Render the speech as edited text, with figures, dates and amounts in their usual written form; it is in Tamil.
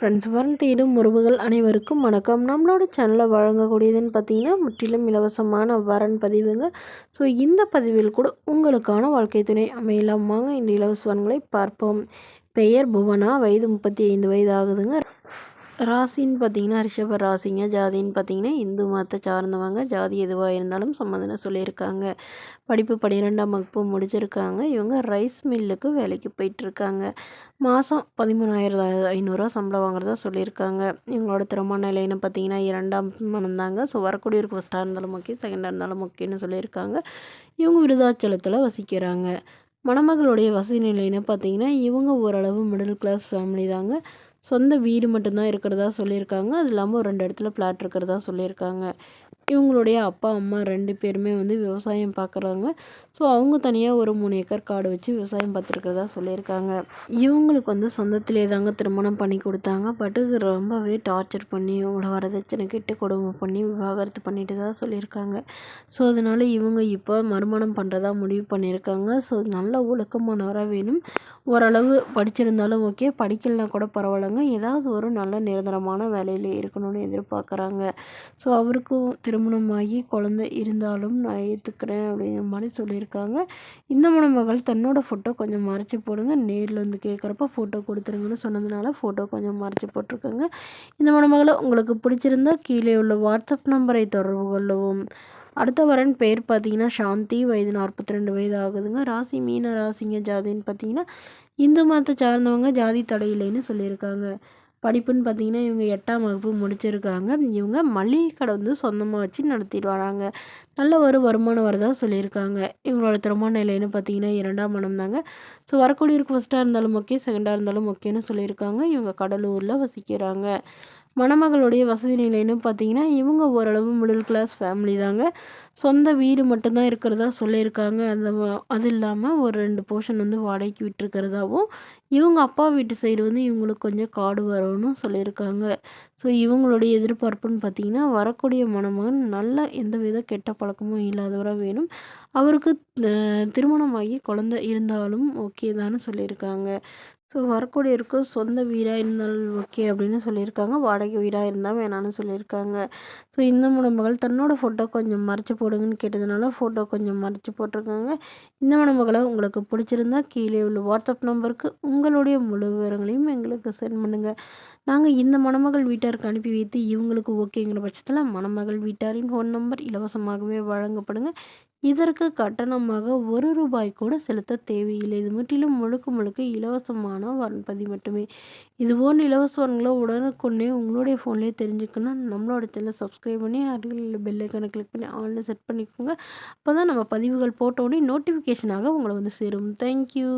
ஃப்ரெண்ட்ஸ் வரன் தேடும் உறவுகள் அனைவருக்கும் வணக்கம். நம்மளோட சேனலில் வழங்கக்கூடியதுன்னு பார்த்தீங்கன்னா முற்றிலும் இலவசமான வரன் பதிவுங்க. ஸோ இந்த பதிவில் கூட உங்களுக்கான வாழ்க்கை துணை அமையலாம். வாங்க இந்த இலவச வரன்களை பார்ப்போம். பெயர் புவனா, வயது 35 வயது ஆகுதுங்க. ராசின்னு பார்த்தீங்கன்னா ரிஷப ராசிங்க. ஜாதின்னு பார்த்தீங்கன்னா இந்து மதத்தை சார்ந்தவங்க. ஜாதி எதுவாக இருந்தாலும் சம்மதம்னு சொல்லியிருக்காங்க. படிப்பு 12ஆம் வகுப்பு முடிச்சிருக்காங்க. இவங்க ரைஸ் மில்லுக்கு வேலைக்கு போயிட்டுருக்காங்க. மாதம் 13,500 சம்பளம் வாங்குறதா சொல்லியிருக்காங்க. இவங்களோட திருமண நிலைன்னு பார்த்தீங்கன்னா 2ஆம் மனம் தாங்க. ஸோ வரக்கூடியவருக்கு ஃபஸ்ட்டாக இருந்தாலும் ஓகே, செகண்டாக இருந்தாலும் ஓகேன்னு சொல்லியிருக்காங்க. இவங்க விருதாச்சலத்தில் வசிக்கிறாங்க. மணமகளுடைய வசதி நிலைன்னு பார்த்தீங்கன்னா இவங்க ஓரளவு மிடில் கிளாஸ் ஃபேமிலி தாங்க. சொந்த வீடு மட்டும்தான் இருக்கிறதா சொல்லியிருக்காங்க. அது இல்லாமல் ஒரு 2 இடத்துல ஃப்ளாட் இருக்கிறதா சொல்லியிருக்காங்க. இவங்களுடைய அப்பா அம்மா 2 பேருமே விவசாயம் பார்க்குறாங்க. ஸோ அவங்க தனியாக ஒரு 3 ஏக்கர் காடு வச்சு விவசாயம் பார்த்துருக்கிறதா சொல்லியிருக்காங்க. இவங்களுக்கு சொந்தத்திலே தாங்க திருமணம் பண்ணி கொடுத்தாங்க. பட்டு ரொம்பவே டார்ச்சர் பண்ணி இவங்கள வரதட்சணை கெட்டு கொடுமை பண்ணி விவாகரத்து பண்ணிட்டு தான் சொல்லியிருக்காங்க. ஸோ அதனால் இவங்க இப்போ மறுமணம் பண்ணுறதா முடிவு பண்ணியிருக்காங்க. ஸோ நல்ல ஒழுக்கமானவராக வேணும். ஓரளவு படிச்சிருந்தாலும் ஓகே, படிக்கலைனா கூட பரவாயில்லைங்க. ஏதாவது ஒரு நல்ல நிரந்தரமான வேலையில் இருக்கணும்னு எதிர்பார்க்குறாங்க. ஸோ அவருக்கும் திருமணமாகி குழந்தை இருந்தாலும் நான் ஏற்றுக்கிறேன் அப்படிங்கிற மாதிரி சொல்லியிருக்காங்க. இந்த மணமகள் தன்னோட ஃபோட்டோ கொஞ்சம் மறைச்சி போடுங்க, நேரில் கேட்குறப்ப ஃபோட்டோ கொடுத்துருங்கன்னு சொன்னதுனால ஃபோட்டோ கொஞ்சம் மறைச்சி போட்டிருக்காங்க. இந்த மணமகளை உங்களுக்கு பிடிச்சிருந்தா கீழே உள்ள வாட்ஸ்அப் நம்பரை தொடர்பு கொள்ளவும். அடுத்த வரன் பேர் பார்த்தீங்கன்னா சாந்தி, வயது 42 வயது ஆகுதுங்க. ராசி மீன ராசிங்க. ஜாதின்னு பார்த்தீங்கன்னா இந்து மதத்தை சார்ந்தவங்க. ஜாதி தடையில்லைன்னு சொல்லியிருக்காங்க. படிப்புன்னு பார்த்தீங்கன்னா இவங்க 8ஆம் வகுப்பு முடிச்சிருக்காங்க. இவங்க மளிகை கடை சொந்தமாக வச்சு நடத்திட்டு வராங்க. நல்ல ஒரு வருமானம் வரதா சொல்லியிருக்காங்க. இவங்களோட திருமண நிலைன்னு பார்த்தீங்கன்னா 2ஆம் மனம் தாங்க. ஸோ வரக்கூடியவருக்கு ஃபஸ்ட்டாக இருந்தாலும் ஓகே, செகண்டாக இருந்தாலும் ஓகேன்னு சொல்லியிருக்காங்க. இவங்க கடலூரில் வசிக்கிறாங்க. மணமகளுடைய வசதி நிலைன்னு பார்த்தீங்கன்னா இவங்க ஓரளவு மிடில் கிளாஸ் ஃபேமிலி தாங்க. சொந்த வீடு மட்டும்தான் இருக்கிறதா சொல்லியிருக்காங்க. அது இல்லாமல் ஒரு 2 போர்ஷன் வாடகைக்கு விட்டுருக்கிறதாவும், இவங்க அப்பா வீட்டு சைடு இவங்களுக்கு கொஞ்சம் காடு வரும்னு சொல்லியிருக்காங்க. ஸோ இவங்களுடைய எதிர்பார்ப்புன்னு பார்த்தீங்கன்னா வரக்கூடிய மணமகன் நல்ல எந்தவித கெட்ட பழக்கமும் இல்லாதவராக வேணும். அவருக்கு திருமணமாகி குழந்தை இருந்தாலும் ஓகே தான்னு சொல்லியிருக்காங்க. ஸோ வரக்கூடியவருக்கு சொந்த வீடாக இருந்தாலும் ஓகே அப்படின்னு சொல்லியிருக்காங்க. வாடகை வீடாக இருந்தால் வேணான்னு சொல்லியிருக்காங்க. ஸோ இந்த மணமகள் தன்னோட ஃபோட்டோ கொஞ்சம் மறைச்சி போடுங்கன்னு கேட்டதுனால ஃபோட்டோ கொஞ்சம் மறைச்சி போட்டிருக்காங்க. இந்த மணமகளை உங்களுக்கு பிடிச்சிருந்தா கீழே உள்ள வாட்ஸ்அப் நம்பருக்கு உங்களுடைய முழு விவரங்களையும் எங்களுக்கு சென்ட் பண்ணுங்கள். நாங்கள் இந்த மணமகள் வீட்டாருக்கு அனுப்பி வைத்து இவங்களுக்கு ஓகேங்கிற பட்சத்தில் மணமகள் வீட்டாரின் ஃபோன் நம்பர் இலவசமாகவே வழங்கப்படுங்க. இதற்கு கட்டணமாக ₹1 கூட செலுத்த தேவையில்லை. இது முற்றிலும் முழுக்க முழுக்க இலவசமான வரன்பதிவு மட்டுமே. இதுபோன்ற இலவச வரன்களை உடனுக்குடனே உங்களுடைய ஃபோன்லேயே தெரிஞ்சுக்கணும். நம்மளோட சேனலை சப்ஸ்கிரைப் பண்ணி அருகில் உள்ள பெல் ஐக்கானை கிளிக் பண்ணி ஆன்லைன் செட் பண்ணிக்கோங்க. அப்போ தான் நம்ம பதிவுகள் போட்டோடனே நோட்டிஃபிகேஷனாக உங்களை சேரும். தேங்க்யூ.